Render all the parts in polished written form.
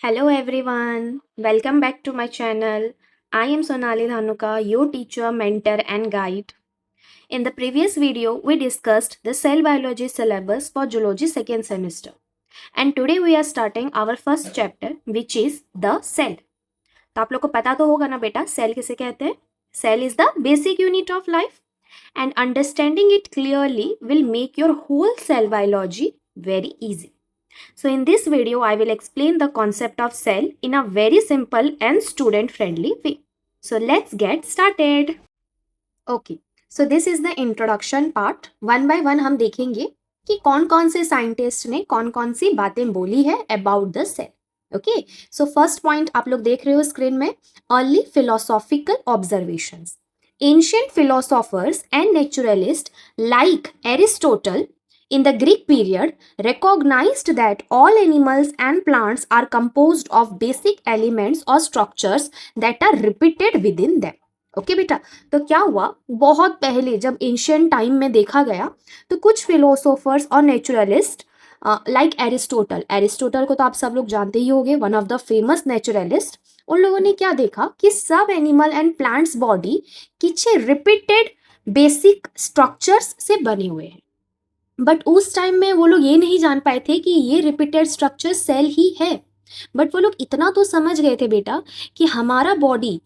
Hello everyone, welcome back to my channel. I am Sonali Dhanuka, your teacher, mentor, and guide. In the previous video, we discussed the cell biology syllabus for zoology second semester. And today we are starting our first chapter, which is the cell. तो आप लोग को पता तो होगा ना बेटा cell किसे कहते हैं. Cell is the basic unit of life, and understanding it clearly will make your whole cell biology very easy. So in this video, I will explain the concept of cell in a very simple and student friendly way. So let's get started. Okay, so this is the introduction part. One by one हम देखेंगे कि कौन कौन से scientist ने कौन कौन सी बातें बोली है about the cell. Okay, so first point आप लोग देख रहे हो स्क्रीन में, early philosophical observations. Ancient philosophers and naturalists like Aristotle in the Greek period recognized that all animals and plants are composed of basic elements or structures that are repeated within them. Okay बेटा, तो क्या हुआ बहुत पहले जब ancient time में देखा गया तो कुछ फिलोसोफर्स और नेचुरलिस्ट लाइक एरिस्टोटल को तो आप सब लोग जानते ही होंगे, one of the famous naturalist. उन लोगों ने क्या देखा कि सब एनिमल एंड प्लांट्स बॉडी किसी रिपीटेड बेसिक स्ट्रक्चर्स से बने हुए हैं. बट उस टाइम में वो लोग ये नहीं जान पाए थे कि ये रिपीटेड स्ट्रक्चर सेल ही है. बट वो लोग इतना तो समझ गए थे बेटा कि हमारा body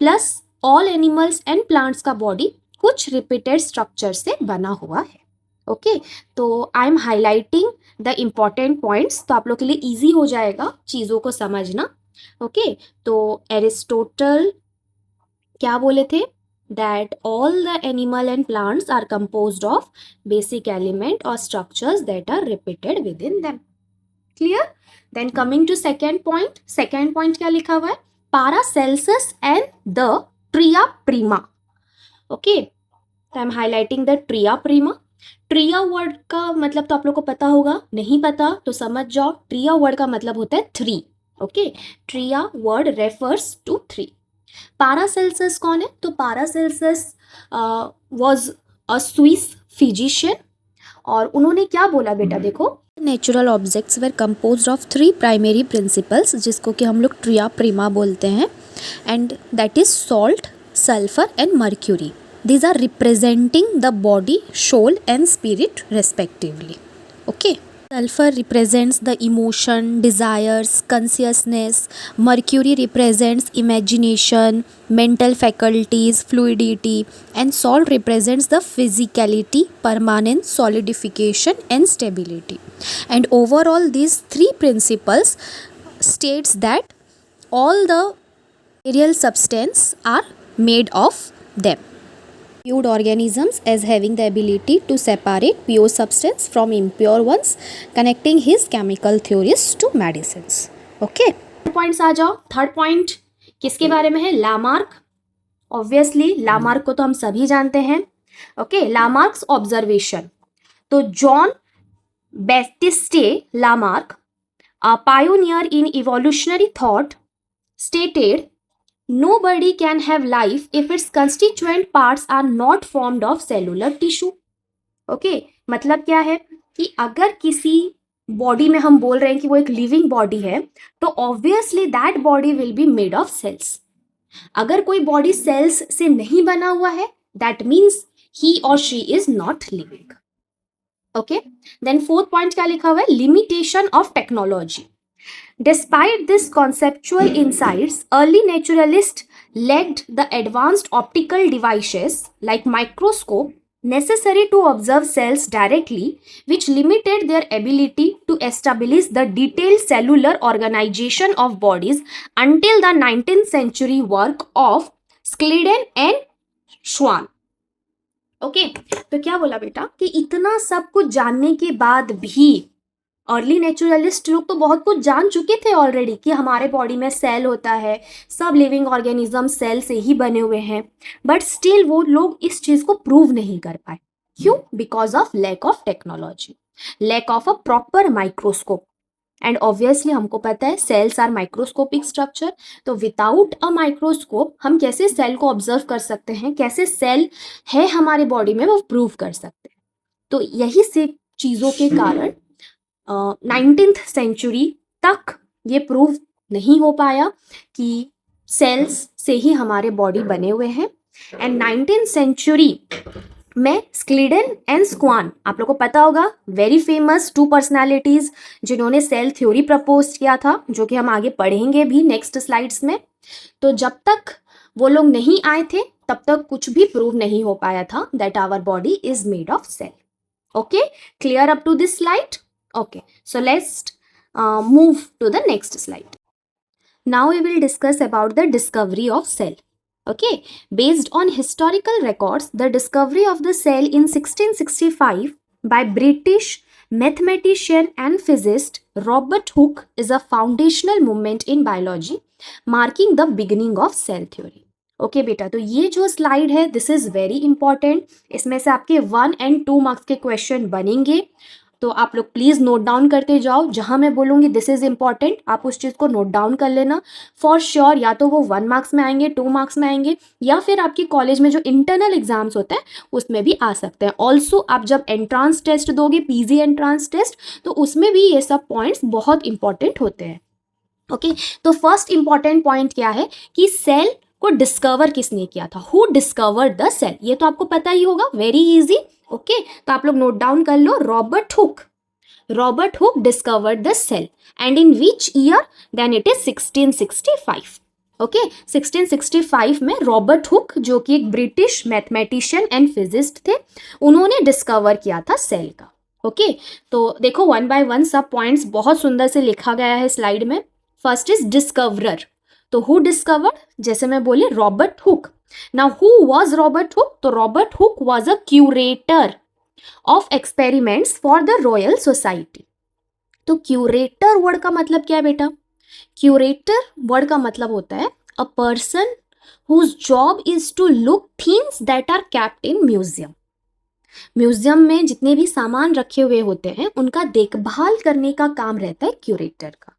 plus all animals and plants का बॉडी कुछ रिपीटेड स्ट्रक्चर से बना हुआ है. ओके, तो I am highlighting the important points, तो आप लोग के लिए ईजी हो जाएगा चीज़ों को समझना. ओके, तो एरिस्टोटल क्या बोले थे, that all the animal and plants are composed of basic element or structures that are repeated within them. Clear? Then coming to second point क्या लिखा हुआ है, Paracelsus and the Tria Prima. Okay, तो I'm highlighting the Tria Prima. Tria word का मतलब तो आप लोग को पता होगा, नहीं पता तो समझ जाओ. ट्रिया वर्ड का मतलब होता है three. Okay, tria word refers to three. Paracelsus कौन है, तो Paracelsus was a Swiss physician. और उन्होंने क्या बोला बेटा, देखो natural objects were composed of three primary principles, जिसको कि हम लोग ट्रिया प्रिमा बोलते हैं, and that is salt, sulphur and mercury. These are representing the body, soul and spirit respectively. Okay, sulfur represents the emotion, desires, consciousness. Mercury represents imagination, mental faculties, fluidity, and salt represents the physicality, permanence, solidification and stability. And overall these three principles states that all the material substance are made of them. Viewed organisms as having the ability to separate pure substance from impure ones, connecting his chemical theories to medicines. Okay, points आ जाओ. Third point किसके बारे में है, Lamarck. Obviously Lamarck को तो हम सभी जानते हैं. Okay, Lamarck's observation. तो John Baptiste Lamarck, a pioneer in evolutionary thought, stated nobody can have life if its constituent parts are not formed of cellular tissue. Okay, मतलब क्या है कि अगर किसी बॉडी में हम बोल रहे हैं कि वो एक लिविंग बॉडी है, तो obviously that body will be made of cells. अगर कोई बॉडी सेल्स से नहीं बना हुआ है, दैट मीन्स ही और she is not living. Okay, then fourth point क्या लिखा हुआ है, limitation of technology. Despite this conceptual insights, early naturalists lacked the advanced optical devices like microscope necessary to observe cells directly, which limited their ability to establish the detailed cellular organization of bodies until the 19th century work of Schleiden and Schwann. Okay, तो क्या बोला बेटा कि इतना सब कुछ जानने के बाद भी अर्ली नेचुरलिस्ट लोग तो बहुत कुछ जान चुके थे ऑलरेडी कि हमारे बॉडी में सेल होता है, सब लिविंग ऑर्गेनिज्म सेल से ही बने हुए हैं. बट स्टिल वो लोग इस चीज को प्रूव नहीं कर पाए. क्यों? Because of lack of technology, lack of a proper microscope. And obviously हमको पता है सेल्स आर माइक्रोस्कोपिक स्ट्रक्चर. तो विदाउट अ माइक्रोस्कोप हम कैसे सेल को ऑब्जर्व कर सकते हैं, कैसे सेल है हमारी बॉडी में वो प्रूव कर सकते हैं. तो यही से चीज़ों के कारण 19th सेंचुरी तक ये प्रूव नहीं हो पाया कि सेल्स से ही हमारे बॉडी बने हुए हैं। एंड 19th सेंचुरी में स्क्लीडन एंड स्क्वान, आप लोगों को पता होगा, वेरी फेमस टू पर्सनालिटीज जिन्होंने सेल थ्योरी प्रपोज किया था, जो कि हम आगे पढ़ेंगे भी नेक्स्ट स्लाइड्स में। तो जब तक वो लोग नहीं आए थे तब तक कुछ भी प्रूव नहीं हो पाया था that our body is made of cell. Okay, clear up to this slide? Okay, so let's move to the next slide. Now we will discuss about the discovery of cell. Okay, based on historical records, the discovery of the cell in 1665 by British mathematician and physicist Robert Hooke is a foundational moment in biology, marking the beginning of cell theory. Okay बेटा, तो ये जो slide है this is very important, इसमें से आपके 1 and 2 marks के question बनेंगे, तो आप लोग प्लीज नोट डाउन करते जाओ। जहां मैं बोलूंगी दिस इज इंपॉर्टेंट, आप उस चीज को नोट डाउन कर लेना फॉर श्योर। या तो वो 1 मार्क्स में आएंगे, 2 मार्क्स में आएंगे, या फिर आपकी कॉलेज में जो इंटरनल एग्जाम्स होते हैं उसमें भी आ सकते हैं। ऑल्सो आप जब एंट्रांस टेस्ट दोगे, पीजी एंट्रांस टेस्ट, तो उसमें भी ये सब पॉइंट्स बहुत इंपॉर्टेंट होते हैं। ओके, तो फर्स्ट इंपॉर्टेंट पॉइंट क्या है कि सेल को डिस्कवर किसने किया था, हु डिस्कवर्ड द सेल, ये तो आपको पता ही होगा, वेरी इजी। ओके, तो आप लोग नोट डाउन कर लो, Robert Hooke. Robert Hooke discovered the cell and in which year, then it is 1665। Okay, 1665 में रॉबर्ट हुक, जो कि एक ब्रिटिश मैथमेटिशियन एंड फिजिस्ट थे, उन्होंने डिस्कवर किया था सेल का। ओके, तो देखो 1 by 1 सब पॉइंट्स बहुत सुंदर से लिखा गया है स्लाइड में। फर्स्ट इज डिस्कवरर, तो हु डिस्कवर्ड, जैसे मैं बोली Robert Hooke. Now who was Robert Hooke, तो Robert Hooke was a curator of experiments for the Royal Society. तो क्यूरेटर वर्ड का मतलब क्या है बेटा? क्यूरेटर वर्ड का मतलब होता है a person whose job is to look things that are kept in museum. Museum में जितने भी सामान रखे हुए होते हैं उनका देखभाल करने का काम रहता है क्यूरेटर का।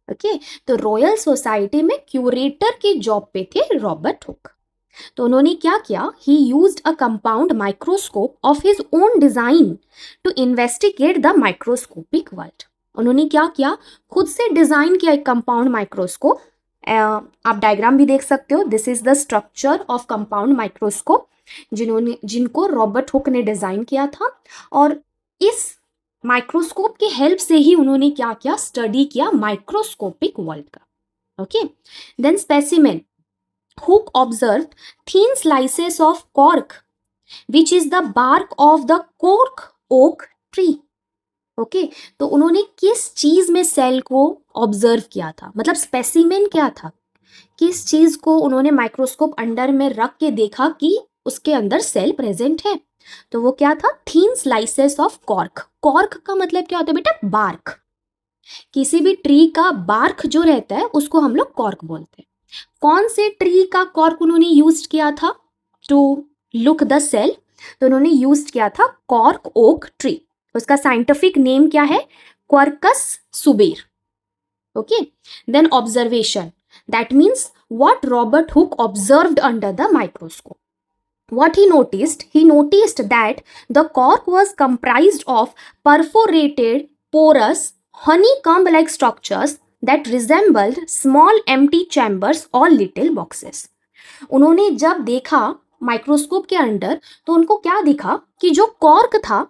ओके, तो रॉयल सोसाइटी में क्यूरेटर की जॉब पे थे रॉबर्ट हुक। तो उन्होंने क्या किया, he used a compound microscope of his own design to investigate the microscopic world. उन्होंने क्या किया, खुद से डिजाइन किया एक कंपाउंड माइक्रोस्कोप। आप डायग्राम भी देख सकते हो, this is the structure of compound microscope जिनको रॉबर्ट हुक ने डिजाइन किया था। और इस माइक्रोस्कोप की हेल्प से ही उन्होंने क्या किया, स्टडी किया माइक्रोस्कोपिक वर्ल्ड का। Okay, then specimen, Hooke observed thin slices of cork which is the bark of the cork oak tree. Okay, तो उन्होंने किस चीज में सेल को ऑब्जर्व किया था, मतलब स्पेसिमेन क्या था, किस चीज को उन्होंने माइक्रोस्कोप अंडर में रख के देखा कि उसके अंदर सेल प्रेजेंट है, तो वो क्या था, थीन स्लाइसेस ऑफ कॉर्क। कॉर्क का मतलब क्या होता है बेटा, बार्क। किसी भी ट्री का बार्क जो रहता है उसको हम लोग कॉर्क बोलते हैं। कौन से ट्री का कॉर्क उन्होंने यूज किया था टू लुक द सेल, तो उन्होंने यूज किया था कॉर्क ओक ट्री। उसका साइंटिफिक नेम क्या है, Quercus suber. Okay, then observation, that means what Robert Hooke observed under the microscope. What he noticed that the cork was comprised of perforated, porous, honeycomb-like structures that resembled small empty chambers or little boxes. उन्होंने जब देखा microscope के अंदर तो उनको क्या दिखा कि जो कॉर्क था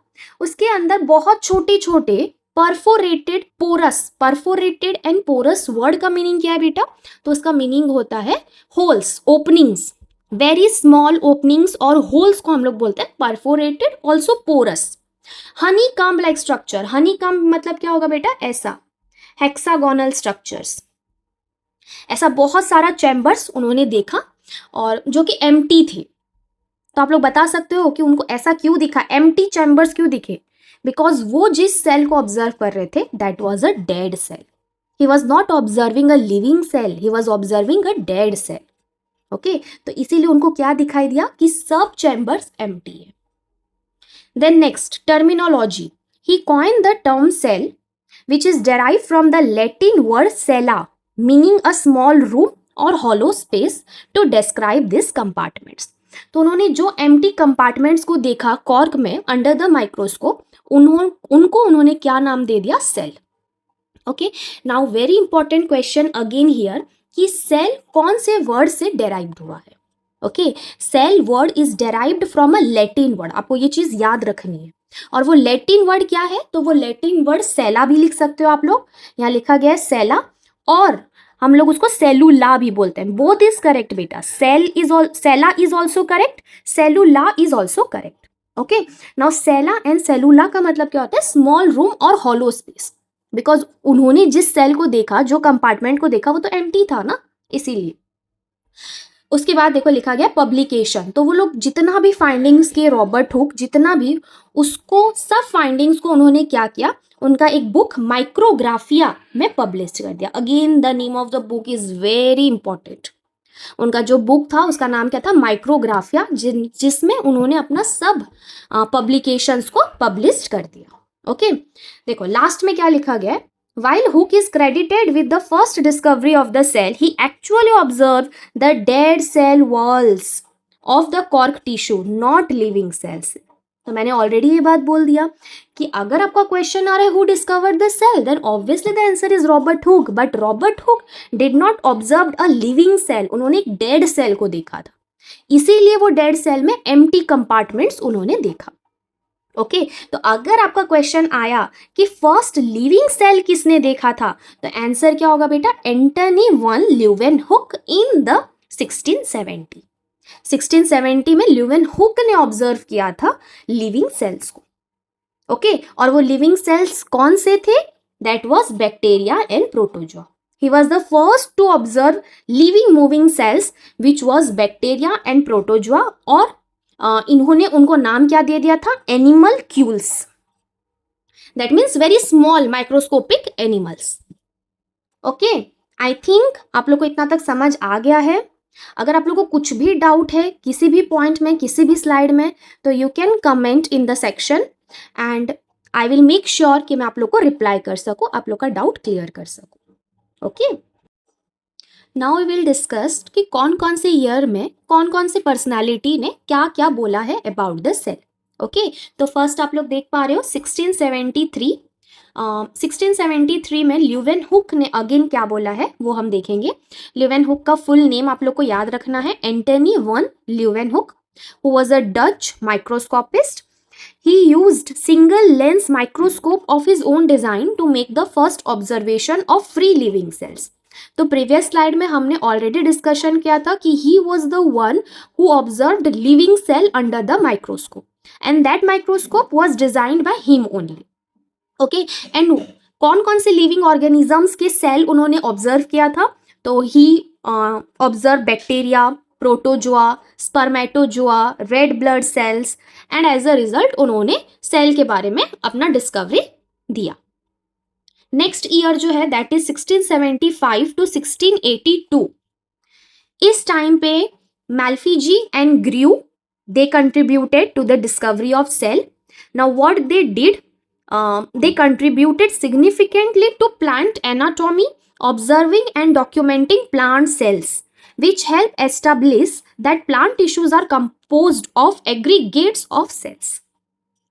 उसके अंदर बहुत छोटे छोटे perforated, porous, perforated and porous word का मीनिंग क्या है बेटा, तो उसका मीनिंग होता है holes, openings, very small openings और होल्स को हम लोग बोलते हैं perforated, also porous. Honey comb like structure, honey comb मतलब क्या होगा बेटा, ऐसा हेक्सागोनल स्ट्रक्चर्स, ऐसा बहुत सारा चैम्बर्स उन्होंने देखा और जो कि एम्प्टी थे। तो आप लोग बता सकते हो कि उनको ऐसा क्यों दिखा, एम्प्टी चैम्बर्स क्यों दिखे, बिकॉज वो जिस सेल को ऑब्जर्व कर रहे थे that was a dead cell. He was not observing a living cell, he was observing a dead cell. Okay, तो इसीलिए उनको क्या दिखाई दिया कि सब चैम्बर्स एम्प्टी है। Then next terminology, he coined the term cell which is derive from the Latin word cella meaning a small room और hollow space to describe this compartments. तो उन्होंने जो एम्प्टी कंपार्टमेंट्स को देखा कॉर्क में under the microscope, उन्होंने क्या नाम दे दिया, cell. Okay, now very important question again here कि सेल कौन से वर्ड से डेराइव्ड हुआ है. ओके, cell word is derived from a Latin word. आपको ये चीज याद रखनी है. और वो लैटिन वर्ड क्या है? तो वो लैटिन वर्ड सेला भी लिख सकते हो आप लोग. यहाँ लिखा गया है सेला, और हम लोग उसको सेलुला भी बोलते हैं. बोथ इज करेक्ट बेटा. Cella is also correct, cellula is also correct. Okay, now cella and cellula का मतलब क्या होता है? स्मॉल रूम और हॉलो स्पेस. बिकॉज उन्होंने जिस सेल को देखा, जो कंपार्टमेंट को देखा, वो तो एम्प्टी था ना, इसीलिए. उसके बाद देखो लिखा गया पब्लिकेशन. तो वो लोग जितना भी फाइंडिंग्स किए, रॉबर्ट हुक जितना भी, उसको सब फाइंडिंग्स को उन्होंने क्या किया, उनका एक बुक माइक्रोग्राफिया में पब्लिश कर दिया. Again the name of the book is very important. उनका जो बुक था उसका नाम क्या था? माइक्रोग्राफिया, जिसमें उन्होंने अपना सब पब्लिकेशंस को पब्लिश कर दिया. ओके, देखो लास्ट में क्या लिखा गया है? While Hooke is credited with the first discovery of the cell, he actually observed the dead cell walls of the cork tissue, not living cells. तो मैंने ऑलरेडी ये बात बोल दिया कि अगर आपका क्वेश्चन आ रहा है who discovered the cell, then obviously the answer is Robert Hooke. But Robert Hooke did not observe a living cell. उन्होंने एक डेड सेल को देखा था, इसीलिए वो डेड सेल में एम्प्टी कंपार्टमेंट्स उन्होंने देखा. ओके, तो अगर आपका क्वेश्चन आया कि फर्स्ट लिविंग सेल किसने देखा था, तो आंसर क्या होगा बेटा? Antony van Leeuwenhoek in the 1670. 1670 में ल्यूवेनहुक ने ऑब्जर्व किया था लिविंग सेल्स को. ओके, और वो लिविंग सेल्स कौन से थे? That was bacteria and protozoa. He was the first to observe living moving cells which was bacteria and protozoa. और इन्होंने उनको नाम क्या दे दिया था? Animalcules. That means very small microscopic animals. Okay, I think आप लोग को इतना तक समझ आ गया है. अगर आप लोग को कुछ भी डाउट है किसी भी पॉइंट में, किसी भी स्लाइड में, तो you can comment in the section and I will make sure कि मैं आप लोग को रिप्लाई कर सकूं, आप लोग का डाउट क्लियर कर सकूं. Okay, now we will discuss कि कौन कौन से ईयर में कौन कौन से पर्सनालिटी ने क्या क्या बोला है अबाउट द सेल. ओके, तो फर्स्ट आप लोग देख पा रहे हो 1673. 1673 में ल्यूवेनहुक ने अगेन क्या बोला है वो हम देखेंगे. ल्यूवेनहुक का फुल नेम आप लोग को याद रखना है, Antony van Leeuwenhoek, who was a Dutch microscopist. He used single lens microscope of his own design to make the first observation of free living cells. तो प्रीवियस स्लाइड में हमने ऑलरेडी डिस्कशन किया था कि he was the one who observed living cell under the microscope and that microscope was designed by him only. Okay, and कौन कौन से living organisms के सेल उन्होंने ऑब्जर्व किया था? तो he observe bacteria, protozoa, spermatozoa, red blood cells, and as a result उन्होंने cell के बारे में अपना डिस्कवरी दिया. नेक्स्ट ईयर जो है दैट इज 1675 टू 1682. इस टाइम पे Malpighi and Grew they contributed to the discovery of cell. Now what they did, they contributed significantly to plant anatomy, observing and documenting plant cells, which help establish that plant tissues are composed of aggregates of cells.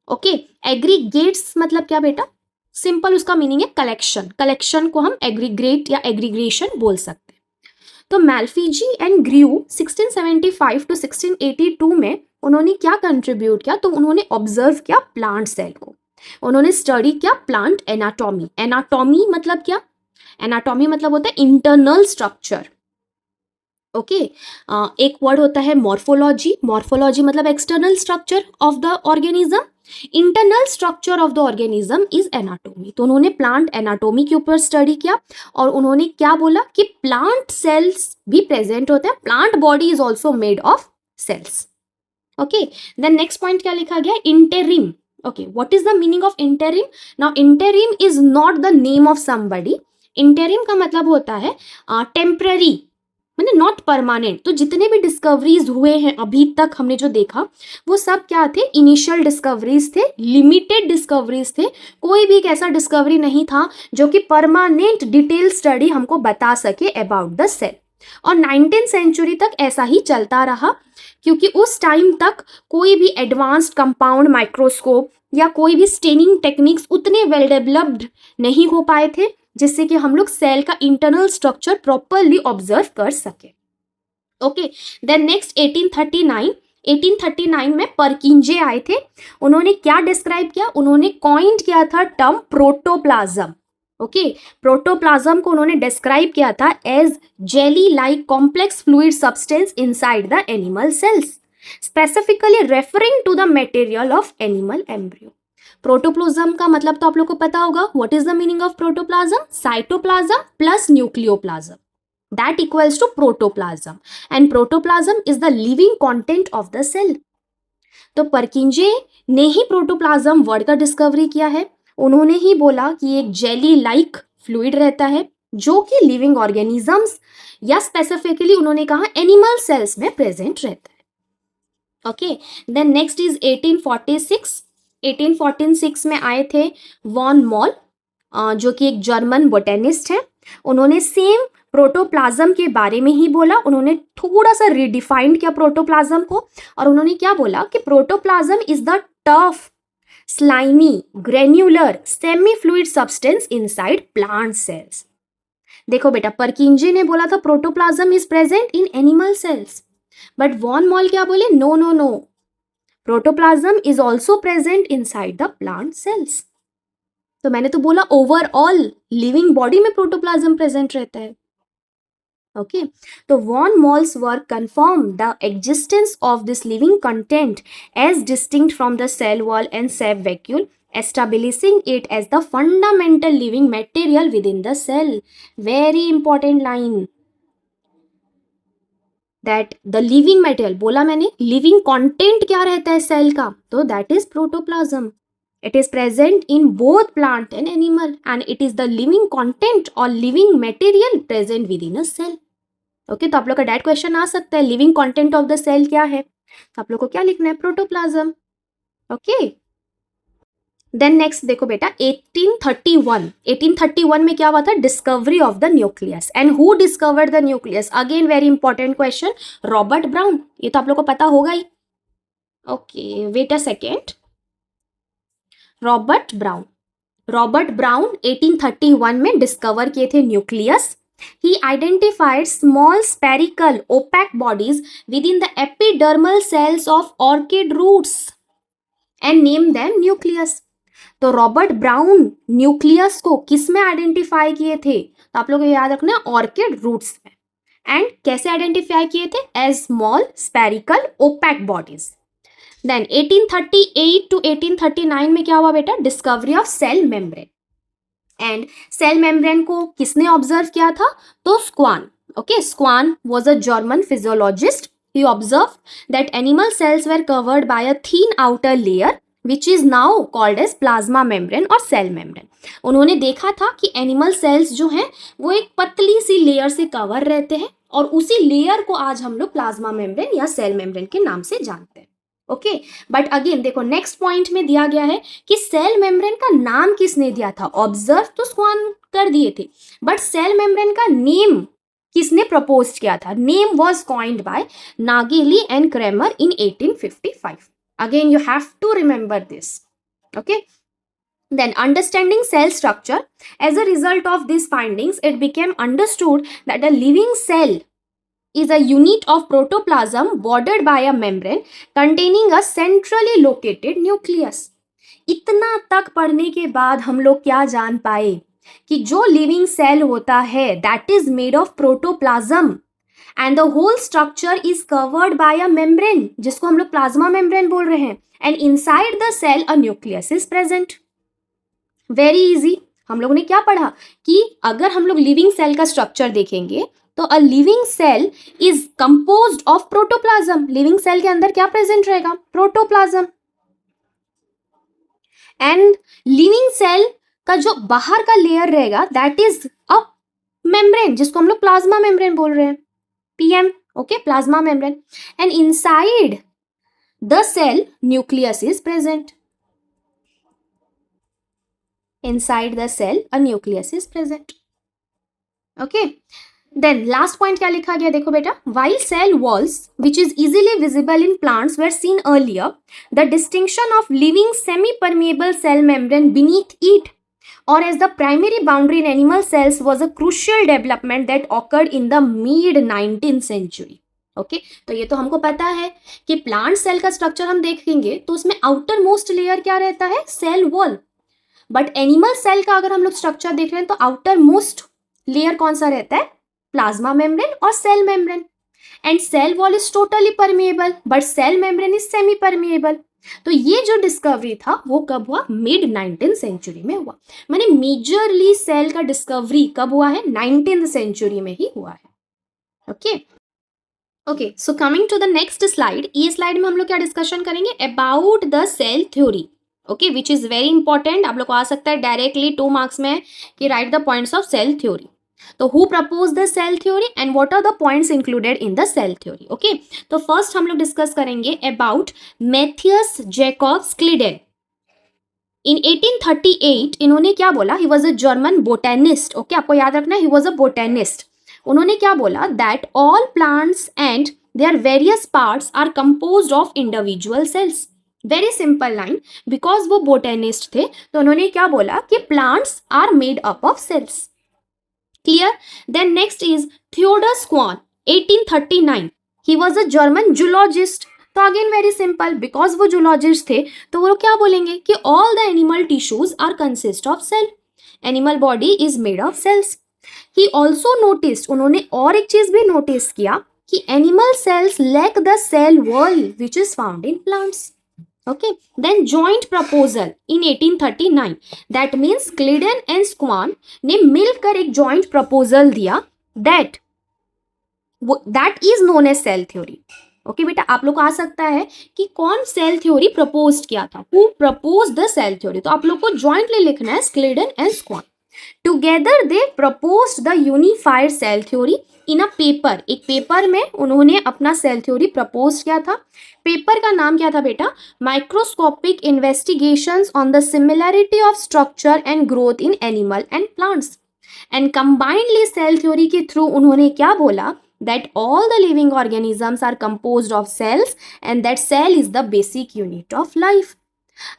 Okay, aggregates मतलब क्या बेटा? Simple उसका meaning है collection. Collection को हम aggregate या एग्रीग्रेशन बोल सकते हैं. तो मैल्फीजी एंड ग्रू 1675 टू 1682 में उन्होंने क्या कंट्रीब्यूट किया? तो उन्होंने ऑब्जर्व किया प्लांट सेल को, उन्होंने स्टडी किया प्लांट एनाटॉमी. एनाटॉमी मतलब क्या? एनाटॉमी मतलब होता है इंटरनल स्ट्रक्चर. ओके, एक वर्ड होता है मॉर्फोलॉजी. मॉर्फोलॉजी मतलब external structure of the organism. Internal structure of the organism is anatomy. तो उन्होंने प्लांट एनाटॉमी के ऊपर स्टडी किया और उन्होंने क्या बोला कि प्लांट सेल्स भी प्रेजेंट होते हैं, plant body is also made of cells. Okay, then next point क्या लिखा गया? Interim. Okay, what is the meaning of interim? Now, interim is not the name of somebody. Interim का मतलब होता है temporary, मतलब नॉट परमानेंट. तो जितने भी डिस्कवरीज हुए हैं अभी तक हमने जो देखा वो सब क्या थे? इनिशियल डिस्कवरीज थे, लिमिटेड डिस्कवरीज थे. कोई भी एक ऐसा डिस्कवरी नहीं था जो कि परमानेंट डिटेल स्टडी हमको बता सके अबाउट द सेल. और 19th सेंचुरी तक ऐसा ही चलता रहा, क्योंकि उस टाइम तक कोई भी एडवांस्ड कंपाउंड माइक्रोस्कोप या कोई भी स्टेनिंग टेक्निक्स उतने वेल डेवलप्ड नहीं हो पाए थे जिससे कि हम लोग सेल का इंटरनल स्ट्रक्चर प्रॉपरली ऑब्जर्व कर सके। ओके, देन नेक्स्ट 1839 में परकिंजे आए थे। उन्होंने क्या डिस्क्राइब किया, उन्होंने कॉइंड किया था टर्म प्रोटोप्लाज्म। ओके, प्रोटोप्लाज्म को उन्होंने डिस्क्राइब किया था as jelly like complex fluid substance inside the animal cells, specifically referring to the material of animal embryo. Protoplasm का मतलब तो आप लोग को पता होगा, what is the meaning of protoplasm? Cytoplasm plus nucleoplasm, that equals to protoplasm, and protoplasm is the living content of the cell। तो परकिंजे ने ही प्रोटोप्लाज्म वर्ड का डिस्कवरी किया है। उन्होंने ही बोला कि एक जेली लाइक फ्लूइड रहता है जो कि लिविंग ऑर्गेनिजम्स या स्पेसिफिकली उन्होंने कहा एनिमल सेल्स में प्रेजेंट रहता है। ओके, देन नेक्स्ट इज 1846 में आए थे वॉन मॉल, जो कि एक जर्मन बोटेनिस्ट है। उन्होंने सेम प्रोटोप्लाज्म के बारे में ही बोला, उन्होंने थोड़ा सा रिडिफाइंड किया प्रोटोप्लाज्म को, और उन्होंने क्या बोला कि protoplasm is the tough slimy granular semi fluid substance inside plant cells. देखो बेटा, परकिंजे ने बोला था protoplasm is present in animal cells, but von Mohl क्या बोले, no no no, protoplasm is also present inside the plant cells. तो मैंने तो बोला ओवरऑल लिविंग बॉडी में प्रोटोप्लाज्म प्रेजेंट रहता है। ओके, तो von Mohl's work confirm the existence of this living content as distinct from the cell wall and cell vacuole, establishing it as the fundamental living material within the cell। Very important line, that the living material, बोला मैंने living content क्या रहता है cell का, तो that is protoplasm। It is present in both plant and animal, and it is the living content or living material present within a cell। Okay, तो आप लोग का डायरेक्ट क्वेश्चन आ सकता है living content of the cell क्या है, तो आप लोग को क्या लिखना है, प्रोटोप्लाज्म। ओके, देन नेक्स्ट देखो बेटा 1831 में क्या हुआ था, discovery of the nucleus. And who discovered the nucleus, again very important question, Robert Brown. ये तो आप लोग को पता होगा ही। Okay, wait a second, Robert Brown 1831 में डिस्कवर किए थे nucleus. He identified small spherical opaque bodies within the epidermal cells of orchid roots and named them nucleus। तो रॉबर्ट ब्राउन न्यूक्लियस को किस में आइडेंटिफाई किए थे, तो आप लोगों को याद रखना है ऑर्किड रूट्स में। एंड कैसे आइडेंटिफाई किए थे, as small spherical opaque bodies. Then 1838 to 1839 में क्या हुआ बेटा, discovery of cell membrane. And cell membrane को किसने ऑब्जर्व किया था, तो Schwann. Okay, Schwann was a German physiologist. He observe that animal cells were covered by a thin outer layer which is now called as plasma membrane और cell membrane. उन्होंने देखा था कि एनिमल सेल्स जो हैं वो एक पतली सी लेयर से कवर रहते हैं, और उसी लेयर को आज हम लोग प्लाज्मा मेम्ब्रेन या सेल मेम्ब्रेन के नाम से जानते हैं। ओके, बट अगेन देखो नेक्स्ट पॉइंट में दिया गया है कि सेल मेम्ब्रेन का नाम किसने दिया था, ऑब्जर्व तो स्क्वान कर दिए थे, बट सेल मेम्ब्रेन का नेम किसने प्रपोज किया था, name was coined by Nageli and Cramer in 1855। Again you have to remember this. Okay, then understanding cell structure, as a result of these findings it became understood that the living cell is a unit of protoplasm bordered by a membrane containing a centrally located nucleus। इतना तक पढ़ने के बाद हम लोग क्या जान पाए कि जो लिविंग सेल होता है that is made of protoplasm and the whole structure is covered by a membrane, जिसको हम लोग प्लाज्मा मेम्ब्रेन बोल रहे हैं, and inside the cell a nucleus is present. Very easy, हम लोगों ने क्या पढ़ा कि अगर हम लोग लिविंग सेल का स्ट्रक्चर देखेंगे तो a living cell is composed of protoplasm. Living cell के अंदर क्या प्रेजेंट रहेगा, प्रोटोप्लाज्म। एंड लिविंग सेल का जो बाहर का लेयर रहेगा दैट इज अ मेम्ब्रेन, जिसको हम लोग प्लाज्मा मेम्ब्रेन बोल रहे हैं, PM. Okay, plasma membrane. And inside the cell nucleus is present. Inside the cell a nucleus is present। Okay, then last point क्या लिखा गया देखो बेटा, while cell walls which is easily visible in plants were seen earlier, the distinction of living semi permeable cell membrane beneath it or as the primary boundary in animal cells was a crucial development that occurred in the mid 19th century. Okay तो ये तो हमको पता है कि plant cell का structure हम देखेंगे तो उसमें आउटर मोस्ट लेयर क्या रहता है, cell wall. But animal cell का अगर हम लोग स्ट्रक्चर देख रहे हैं तो आउटर मोस्ट लेयर कौन सा रहता है, प्लाज्मा मेम्ब्रेन और cell membrane. And cell wall is totally permeable but cell membrane is semi permeable. तो ये जो डिस्कवरी था वो कब हुआ, मिड 19th सेंचुरी में हुआ. माने मेजरली सेल का डिस्कवरी कब हुआ है, 19th सेंचुरी में ही हुआ है. Okay okay so coming to the next slide. ये स्लाइड में हम लोग क्या डिस्कशन करेंगे, about the cell theory. Okay which is very important. आप लोग को आ सकता है डायरेक्टली 2 मार्क्स में कि right the points of cell theory. तो who propose the cell theory and what are the points included in the cell theory. Okay तो first हम लोग डिस्कस करेंगे about Matthias Jacob Schleiden. In 1838 इन्होंने क्या बोला, he was a German botanist. Okay आपको याद रखना ही वॉज अ बोटेनिस्ट. उन्होंने क्या बोला, that all plants and their various parts are composed of individual cells. Very simple line, because वो बोटेनिस्ट थे तो उन्होंने क्या बोला कि plants are made up of cells. Clear? Then next is Theodor Schwann, 1839. He was a German zoologist. तो again very simple, because वो zoologist थे तो वो क्या बोलेंगे कि all the animal tissues are consist of cell. Animal body is made of cells. He also noticed, उन्होंने और एक चीज भी नोटिस किया कि animal cells lack the cell wall which is found in plants. Okay, then joint proposal in 1839. That means Claydon and Schwann ने मिलकर एक joint proposal दिया that is known as cell theory. Okay बेटा आप लोग को आ सकता है कि कौन cell theory proposed किया था, who proposed the cell theory. तो आप लोग को jointly लिखना है Claydon and Schwann. Together they proposed the unified cell theory in a paper. एक पेपर में उन्होंने अपना सेल थ्योरी प्रपोज किया था. पेपर का नाम क्या था बेटा, microscopic investigations on the similarity of structure and growth in animal and plants. And combinedly cell theory के थ्रू उन्होंने क्या बोला, that all the living organisms are composed of cells and that cell is the basic unit of life.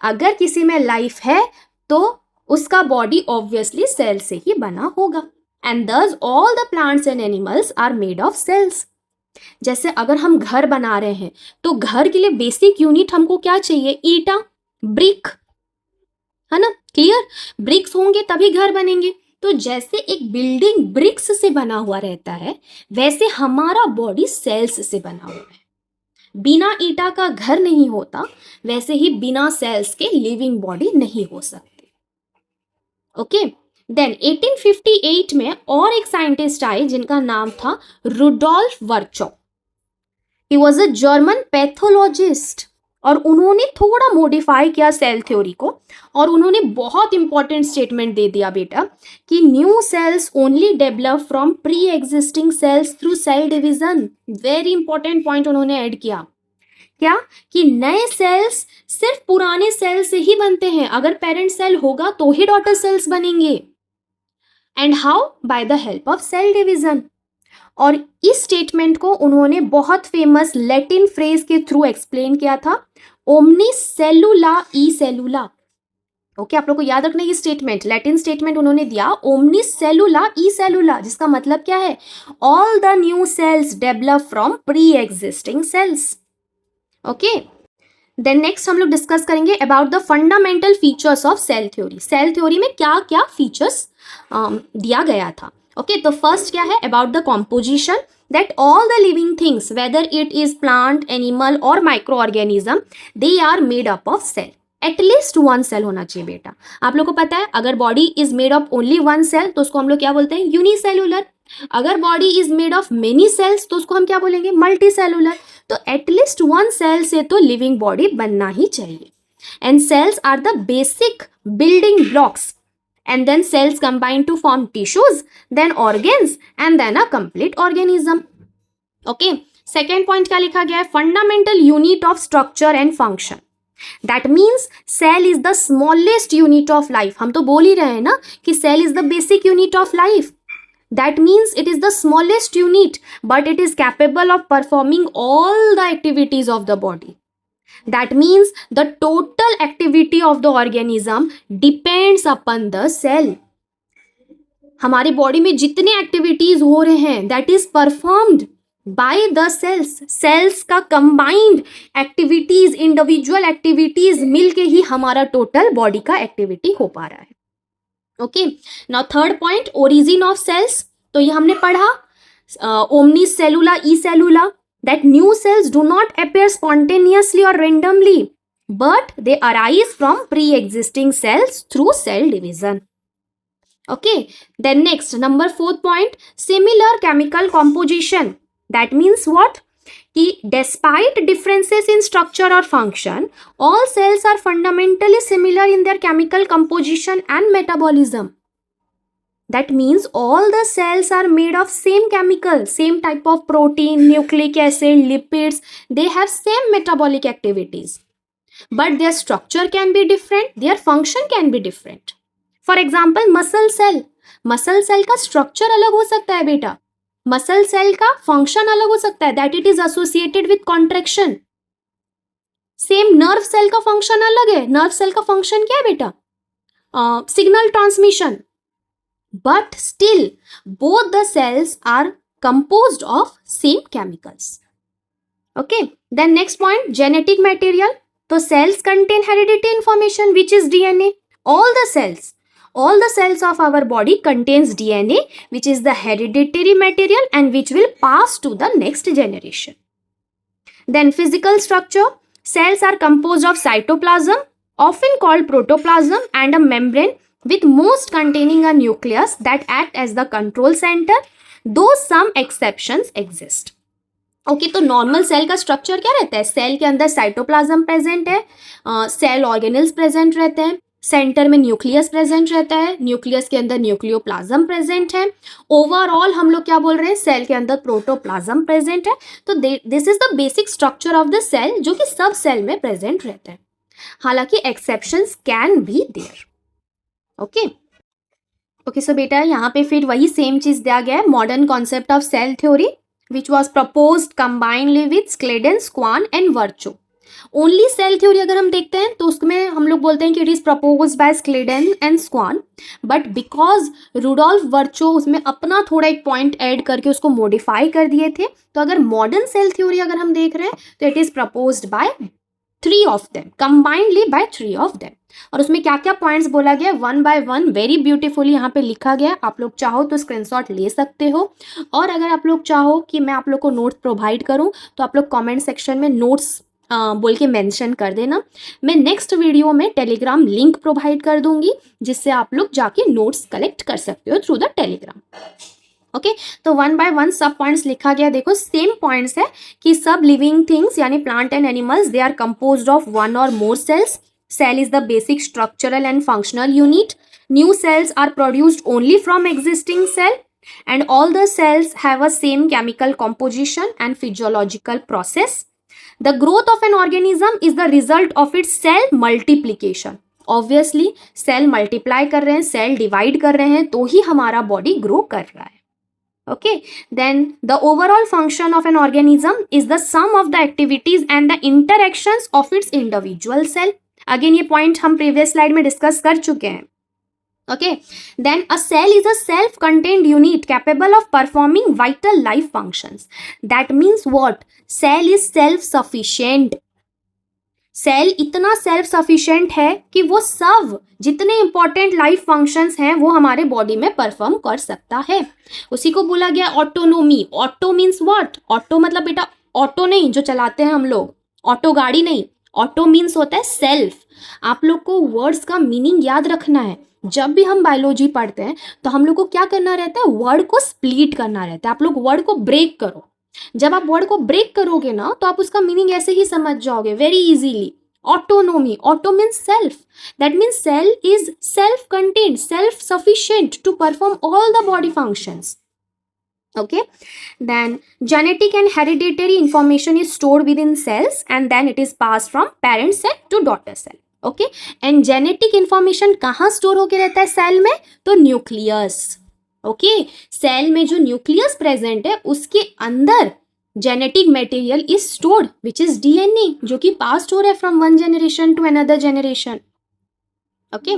अगर किसी में life है तो उसका बॉडी ऑब्वियसली सेल से ही बना होगा. And thus all the plants and animals are made of cells. जैसे अगर हम घर बना रहे हैं तो घर के लिए बेसिक यूनिट हमको क्या चाहिए, ईटा, ब्रिक, है ना. क्लियर, ब्रिक्स होंगे तभी घर बनेंगे. तो जैसे एक बिल्डिंग ब्रिक्स से बना हुआ रहता है वैसे हमारा बॉडी सेल्स से बना हुआ है. बिना ईटा का घर नहीं होता, वैसे ही बिना सेल्स के लिविंग बॉडी नहीं हो सकती. ओके देन 1858 में और एक साइंटिस्ट आए जिनका नाम था Rudolf Virchow. He was a German pathologist और उन्होंने थोड़ा मॉडिफाई किया सेल थ्योरी को और उन्होंने बहुत इंपॉर्टेंट स्टेटमेंट दे दिया बेटा कि new cells only develop from pre existing cells through cell division. Very important point उन्होंने ऐड किया, क्या कि नए सेल्स सिर्फ पुराने सेल से ही बनते हैं. अगर पेरेंट सेल होगा तो ही डॉटर सेल्स बनेंगे. And how, by the help of cell division. और इस स्टेटमेंट को उन्होंने बहुत फेमस लैटिन फ्रेज के थ्रू एक्सप्लेन किया था, ओमनी सेलुला ई सेलुला. ओके आप लोग को याद रखना ये स्टेटमेंट, लैटिन स्टेटमेंट उन्होंने दिया ओमनी सेलुला ई सेलुला, जिसका मतलब क्या है, all the new cells develop from pre existing cells. Okay then next हम लोग डिस्कस करेंगे about the fundamental features of cell theory. Cell theory में क्या क्या फीचर्स दिया गया था. ओके तो फर्स्ट क्या है, about the composition, that all the living things whether it is plant, animal और micro organism, they are made up of cell. At least one cell होना चाहिए बेटा. आप लोग को पता है अगर body is made of only one cell तो उसको हम लोग क्या बोलते हैं, यूनिसेलुलर. अगर body is made of many cells तो उसको हम क्या बोलेंगे, मल्टी सेलुलर. तो एटलीस्ट वन सेल से तो लिविंग बॉडी बनना ही चाहिए. And cells are the basic building blocks and then cells combine to form tissues, then organs and then a complete organism. Okay, second point क्या लिखा गया है, fundamental unit of structure and function. That means cell is the smallest unit of life. हम तो बोल ही रहे हैं ना कि cell is the basic unit of life. That means it is the smallest unit but it is capable of performing all the activities of the body. That means the total activity of the organism depends upon the cell. हमारी body में जितने activities हो रहे हैं that is performed by the cells. Cells का combined activities, individual activities मिलके ही हमारा टोटल बॉडी का एक्टिविटी हो पा रहा है. Okay, now third point, origin of cells. तो ये हमने पढ़ा omni cellula, e cellula, that new cells do not appear spontaneously और randomly but they arise from pre-existing cells through cell division. Okay, then next, number 4th point, similar chemical composition. That means what? कि despite differences in structure or function, all cells are fundamentally similar in their chemical composition and metabolism. That means all the cells are made of same chemical, same type of protein, nucleic acid, lipids. They have same metabolic activities. But their structure can be different, their function can be different. For example, muscle cell. Muscle cell का structure अलग हो सकता है बेटा. Muscle cell का function अलग हो सकता है, that it is associated with contraction. Same nerve cell का function अलग है. Nerve cell का function क्या है बेटा? Signal transmission. But still, both the cells are composed of same chemicals. Okay, then next point, genetic material. So cells contain hereditary information which is DNA. All the cells of our body contains DNA which is the hereditary material and which will pass to the next generation. Then physical structure. Cells are composed of cytoplasm, often called protoplasm, and a membrane with most containing a nucleus that act as the control center, though some exceptions exist. Okay, तो normal cell का structure क्या रहता है? Cell के अंदर cytoplasm present है, cell organelles present रहते हैं, सेंटर में न्यूक्लियस प्रेजेंट रहता है, न्यूक्लियस के अंदर न्यूक्लियोप्लाज्म प्रेजेंट है. ओवरऑल हम लोग क्या बोल रहे हैं? सेल के अंदर प्रोटोप्लाज्म प्रेजेंट है. तो this is the basic structure of the cell जो कि सब सेल में प्रेजेंट रहता है. हालांकि exceptions can be there. Okay, so बेटा यहाँ पे फिर वही सेम चीज दिया गया है, modern concept of cell theory which was proposed combinedly with Sladen, Swan and Virchow. Only cell theory अगर हम देखते हैं तो उसमें हम लोग बोलते हैं कि it is propose by Schleiden and Schwann, but because Rudolf Virchow उसमें अपना थोड़ा एक पॉइंट ऐड करके उसको मॉडिफाई कर दिए थे. तो अगर मॉडर्न सेल थ्योरी अगर हम देख रहे हैं तो it is proposed by 3 of them, combinedly by 3 of them. और उसमें क्या क्या पॉइंट्स बोला गया, 1 by 1 वेरी ब्यूटीफुली यहाँ पे लिखा गया. आप लोग चाहो तो स्क्रीनशॉट ले सकते हो, और अगर आप लोग चाहो कि मैं आप लोग को नोट्स प्रोवाइड करूँ तो आप लोग कमेंट सेक्शन में नोट्स बोल के मेंशन कर देना. मैं नेक्स्ट वीडियो में टेलीग्राम लिंक प्रोवाइड कर दूंगी जिससे आप लोग जाके नोट्स कलेक्ट कर सकते हो थ्रू द टेलीग्राम. ओके, तो 1 by 1 सब पॉइंट्स लिखा गया. देखो सेम पॉइंट्स है कि सब लिविंग थिंग्स यानी plant and animals they are composed of 1 or more cells. Cell is the basic structural and functional unit. New cells are produced only from existing cell, and all the cells have a same chemical composition and physiological process. The growth of an organism is the result of its cell multiplication. Obviously, cell multiply कर रहे हैं, cell divide कर रहे हैं, तो ही हमारा body grow कर रहा है. Okay, then the overall function of an organism is the sum of the activities and the interactions of its individual cell. Again ये point हम previous slide में discuss कर चुके हैं. Okay, then a cell is a self-contained unit capable of performing vital life functions. That means what? Cell is self-sufficient. Cell इतना self sufficient है कि वो सब जितने इंपॉर्टेंट लाइफ फंक्शंस हैं वो हमारे बॉडी में परफॉर्म कर सकता है. उसी को बोला गया autonomy. Auto means what? Auto मतलब बेटा ऑटो नहीं जो चलाते हैं हम लोग, ऑटो गाड़ी नहीं. ऑटो मीन्स होता है सेल्फ. आप लोग को वर्ड्स का मीनिंग याद रखना है. जब भी हम बायोलॉजी पढ़ते हैं तो हम लोग को क्या करना रहता है? वर्ड को स्प्लिट करना रहता है. आप लोग वर्ड को ब्रेक करो. जब आप वर्ड को ब्रेक करोगे ना तो आप उसका मीनिंग ऐसे ही समझ जाओगे very easily. Autonomy, auto means self. That means cell is self contained, self sufficient to perform all the body functions. Okay, then genetic and hereditary information is stored within cells and then it is passed from parent cell to daughter cell. Okay, and genetic information कहाँ store होके रहता है cell में? तो nucleus. Okay, cell में जो nucleus present है उसके अंदर genetic material is stored which is DNA, जो कि पास्ड हो रहा है from one generation to another generation. Okay,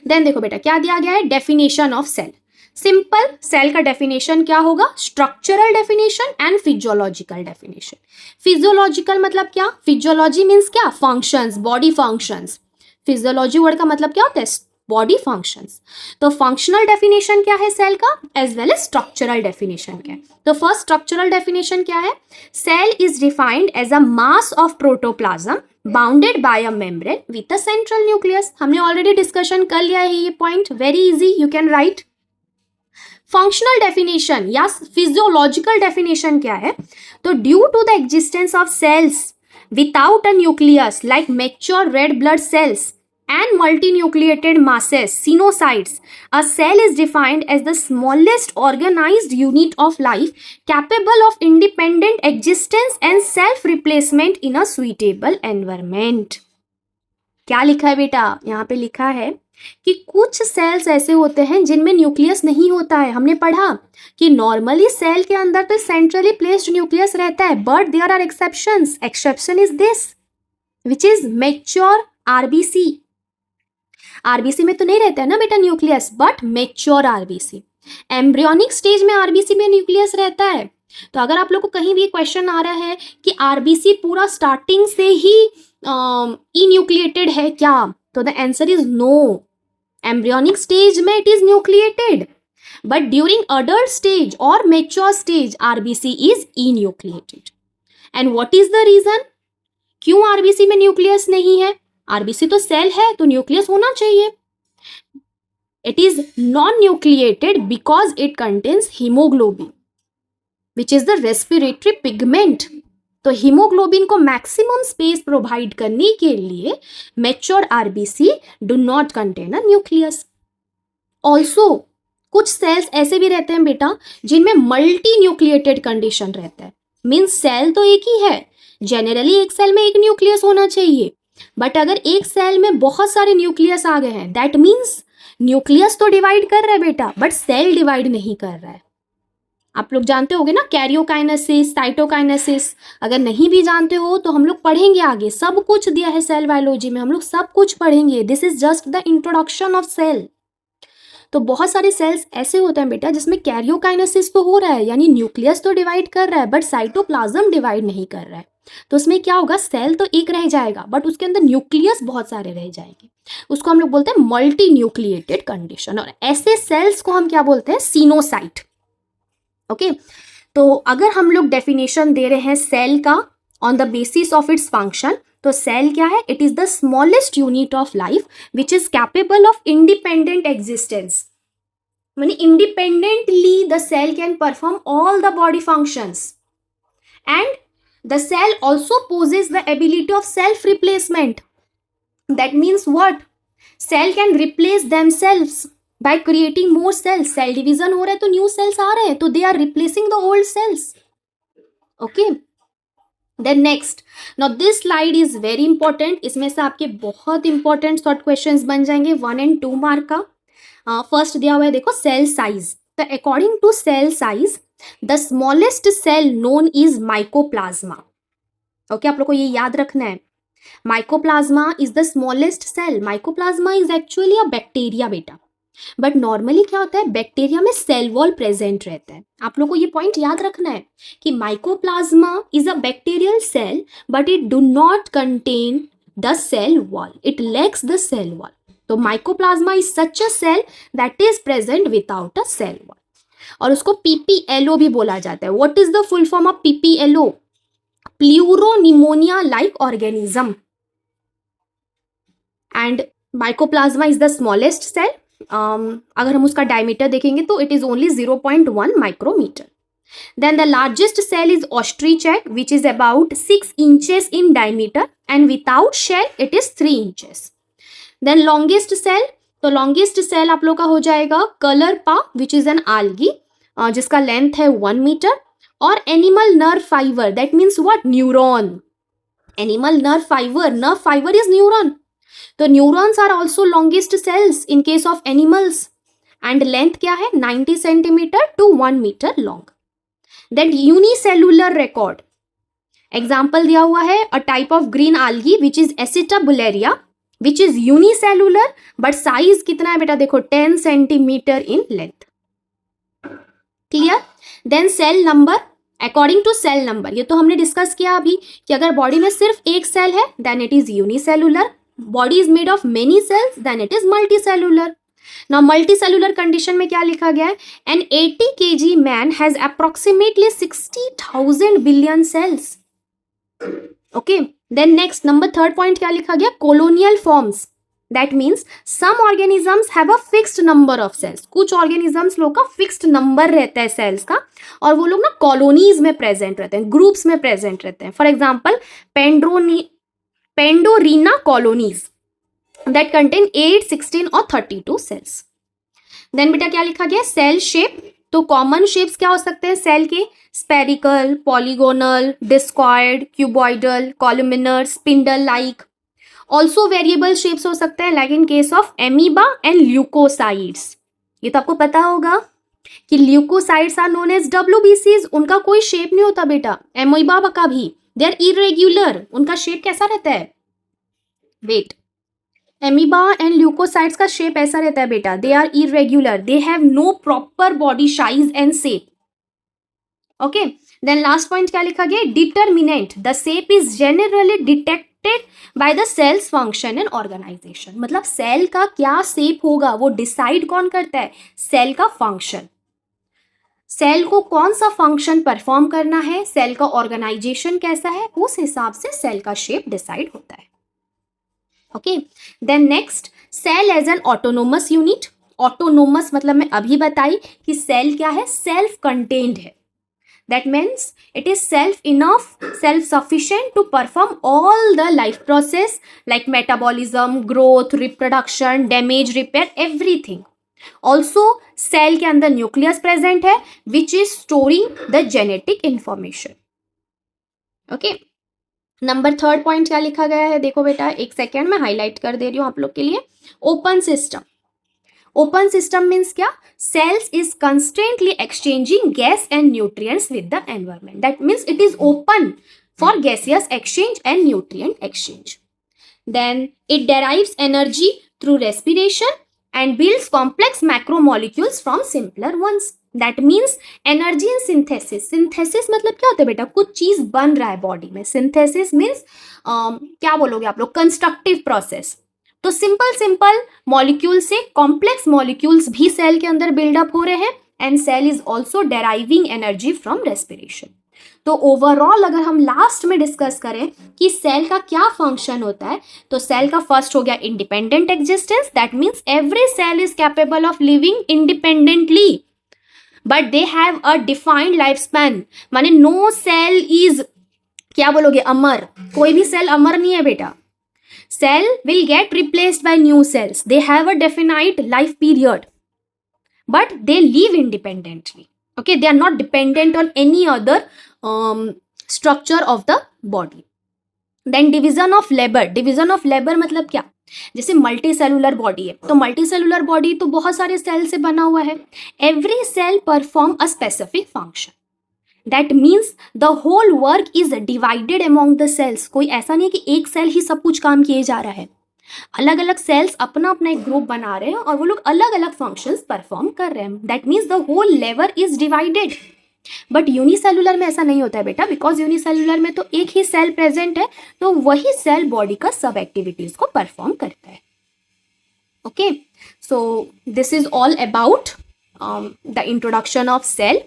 then देखो बेटा क्या दिया गया है, definition of cell. Simple cell का डेफिनेशन क्या होगा, structural definition and physiological definition. Physiological मतलब क्या, फिजियोलॉजी मीन्स क्या, functions, body functions. Physiology word का मतलब क्या होता है, बॉडी फंक्शंस. तो फंक्शनल डेफिनेशन क्या है सेल का, as well as structural definition क्या है. तो फर्स्ट स्ट्रक्चरल डेफिनेशन क्या है, cell is defined as a mass of protoplasm bounded by a membrane with a central nucleus. हमने ऑलरेडी डिस्कशन कर लिया है ये point, very easy, you can write. Functional definition या फिजियोलॉजिकल डेफिनेशन क्या है, तो due to the existence of cells without a nucleus like mature red blood cells and multinucleated masses, sinusoids, a cell is defined as the smallest organized unit of life capable of independent existence and self-replacement in a suitable environment. क्या लिखा है बेटा, यहाँ पे लिखा है कि कुछ सेल्स ऐसे होते हैं जिनमें न्यूक्लियस नहीं होता है. हमने पढ़ा कि नॉर्मली सेल के अंदर तो सेंट्रली प्लेस्ड न्यूक्लियस रहता है, but there are exceptions. Exception is this which is mature RBC. RBC में तो नहीं रहता है ना बेटा nucleus, but mature RBC. Embryonic stage में आरबीसी में न्यूक्लियस रहता है. तो अगर आप लोग को कहीं भी क्वेश्चन आ रहा है कि आरबीसी पूरा स्टार्टिंग से ही इन्यूक्लिएटेड है क्या, तो the answer is no. Embryonic stage में it is nucleated, but during adult stage और mature stage RBC is enucleated. And what is the reason, क्यों आरबीसी में न्यूक्लियस नहीं है, आरबीसी तो सेल है तो न्यूक्लियस होना चाहिए. It is non nucleated because it contains haemoglobin which is the respiratory pigment. तो हीमोग्लोबिन को मैक्सिमम स्पेस प्रोवाइड करने के लिए mature RBC do not contain a nucleus. Also कुछ सेल्स ऐसे भी रहते हैं बेटा जिनमें मल्टी न्यूक्लिएटेड कंडीशन रहता है. मीन्स सेल तो एक ही है, जनरली एक सेल में एक न्यूक्लियस होना चाहिए, बट अगर एक सेल में बहुत सारे न्यूक्लियस आ गए हैं, दैट मीन्स न्यूक्लियस तो डिवाइड कर रहा है बेटा, बट सेल डिवाइड नहीं कर रहा है. आप लोग जानते होगे ना कैरियोकाइनेसिस, साइटोकाइनेसिस. अगर नहीं भी जानते हो तो हम लोग पढ़ेंगे आगे, सब कुछ दिया है सेल बायोलॉजी में, हम लोग सब कुछ पढ़ेंगे. This is just the introduction of cell. तो बहुत सारे सेल्स ऐसे होते हैं बेटा जिसमें कैरियोकाइनेसिस तो हो रहा है, यानी न्यूक्लियस तो डिवाइड कर रहा है, बट साइटोप्लाज्म डिवाइड नहीं कर रहा है. तो उसमें क्या होगा, सेल तो एक रह जाएगा बट उसके अंदर न्यूक्लियस बहुत सारे रह जाएंगे. उसको हम लोग बोलते हैं मल्टी न्यूक्लिएटेड कंडीशन, और ऐसे सेल्स को हम क्या बोलते हैं, सिनोसाइट. ओके, तो अगर हम लोग डेफिनेशन दे रहे हैं सेल का on the basis of its function, तो सेल क्या है, it is the smallest unit of life which is capable of independent existence. माने independently the cell can perform all the body functions, and the cell also possesses the ability of self replacement. That means what, cell can replace themselves by creating more cells. cell division हो रहा है तो new cells आ रहे हैं, तो they are replacing the old cells. Okay, then next, now this slide is very important. इसमें से आपके बहुत important short questions बन जाएंगे 1 and 2 मार्क का. फर्स्ट दिया हुआ है देखो, सेल साइज. तो according to cell size the smallest cell known is mycoplasma. Okay, आप लोग को ये याद रखना है, mycoplasma is the smallest cell. Mycoplasma is actually a bacteria बेटा, बट नॉर्मली क्या होता है, बैक्टीरिया में सेल वॉल प्रेजेंट रहता है. आप लोग को ये पॉइंट याद रखना है कि mycoplasma is a bacterial cell but it do not contain the cell wall, it lacks the cell wall. तो mycoplasma is such a cell that is present without a cell wall, और उसको PPLO भी बोला जाता है. What is the full form of PPLO, pleuropneumonia like organism. And mycoplasma is the smallest cell. अगर हम उसका डायमीटर देखेंगे तो it is only 0.1 micrometre. Then the largest cell is ostrich egg which is about 6 inches in diameter and without shell it is 3 inches. Then longest cell, तो longest cell आप लोग का हो जाएगा Caulerpa which is an algae, जिसका length है 1 metre. और animal nerve fibre, that means what, neuron. Animal nerve fibre is neuron. तो neurons are also longest cells in case of animals, and length क्या है, 90 centimetre to 1 metre long. That unicellular record, example दिया हुआ है a type of green algae which is Acetabularia which is unicellular but size कितना है बेटा, देखो 10 centimetre in length. Clear? Then cell number, according to cell number, ये तो हमने डिस्कस किया अभी कि अगर बॉडी में सिर्फ एक सेल है then it is unicellular, body is made of many cells then it is multicellular. Now multicellular condition में क्या लिखा गया है, an 80 kg man has approximately 60,000 billion cells. Okay, then next number third point क्या लिखा गया, colonial forms, that means some organisms have a fixed number of cells, कुछ organisms लोग का फिक्स्ड नंबर रहता है सेल्स का, और वो लोग ना कॉलोनीज में प्रेजेंट रहते हैं, ग्रुप्स में प्रेजेंट रहते हैं। For example Pandorina colonies that contain 8, 16 और 32 सेल्स। देन बेटा क्या लिखा गया, सेल शेप, तो कॉमन शेप्स क्या हो सकते हैं सेल के, spherical, polygonal, discoid, cuboidal, columnar, spindle like. Also variable shapes हो सकते हैं like in case of amoeba and leucocytes. ये तो आपको पता होगा कि leucocytes are known as WBCs, उनका कोई शेप नहीं होता बेटा, एमीबा का भी, दे आर इरेग्युलर, उनका शेप कैसा रहता है, वेट, एमीबा एंड ल्यूकोसाइड्स का शेप ऐसा रहता है बेटा, they are irregular, they have no proper body size and shape. Okay, then last point क्या लिखा गया, determinant, the shape is generally detected by the cell's function and organisation, मतलब cell का क्या शेप होगा वो डिसाइड कौन करता है, सेल का फंक्शन, सेल को कौन सा फंक्शन परफॉर्म करना है, सेल का ऑर्गेनाइजेशन कैसा है, उस हिसाब से सेल का शेप डिसाइड होता है। Okay, then next cell as an autonomous unit, autonomous मतलब मैं अभी बताई कि सेल क्या है, सेल्फ कंटेन्ड है, that means it is self enough, self sufficient to perform all the life process like metabolism, growth, reproduction, damage repair, everything. Also cell के अंदर न्यूक्लियस प्रेजेंट है which is storing the genetic information. Okay, number third point क्या लिखा गया है, देखो बेटा एक सेकेंड में हाईलाइट कर दे रही हूं आप लोग के लिए, open system. Open system means क्या, cells is constantly exchanging gas and nutrients with the environment, that means it is open for gaseous exchange and nutrient exchange. Then it derives energy through respiration and builds complex macromolecules from simpler ones. That means energy in synthesis. Synthesis मतलब क्या होता है बेटा, कुछ चीज बन रहा है बॉडी में, synthesis means क्या बोलोगे आप लोग, कंस्ट्रक्टिव प्रोसेस। तो सिंपल मॉलिक्यूल से कॉम्प्लेक्स मॉलिक्यूल्स भी सेल के अंदर बिल्डअप हो रहे हैं and cell is also deriving energy from respiration. तो ओवरऑल अगर हम लास्ट में डिस्कस करें कि सेल का क्या फंक्शन होता है, तो सेल का फर्स्ट हो गया independent existence, that means every cell is capable of living independently but they have a defined life span, माने नो सेल इज क्या बोलोगे, अमर, कोई भी सेल अमर नहीं है बेटा, cell will get replaced by new cells, they have a definite life period but they live independently. Okay, they are not dependent on any other structure of the body. Then division of labor. Division of labor मतलब क्या, जैसे multi cellular body है, तो multi cellular body तो बहुत सारे cell से बना हुआ है, every cell perform a specific function, that means the whole work is divided among the cells. कोई ऐसा नहीं है कि एक सेल ही सब कुछ काम किए जा रहा है, अलग अलग सेल्स अपना अपना एक ग्रुप बना रहे हैं और वो लोग अलग अलग फंक्शंस परफॉर्म कर रहे हैं, that means the whole labour is divided. But unicellular में ऐसा नहीं होता है बेटा, बिकॉज यूनिसेलुलर में तो एक ही सेल प्रेजेंट है, तो वही सेल बॉडी का सब एक्टिविटीज को परफॉर्म करता है। Okay, so this is all about the introduction of cell.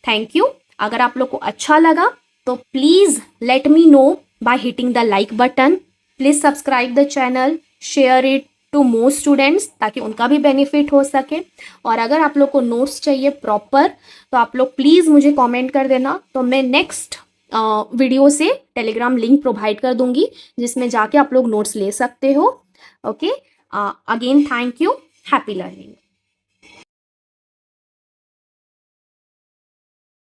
Thank you. अगर आप लोग को अच्छा लगा तो please let me know by hitting the like button. Please subscribe the channel, share it to more students ताकि उनका भी बेनिफिट हो सके। और अगर आप लोग को नोट्स चाहिए प्रॉपर तो आप लोग प्लीज़ मुझे कमेंट कर देना, तो मैं नेक्स्ट वीडियो से टेलीग्राम लिंक प्रोवाइड कर दूंगी जिसमें जाके आप लोग नोट्स ले सकते हो। Okay, again thank you, happy learning.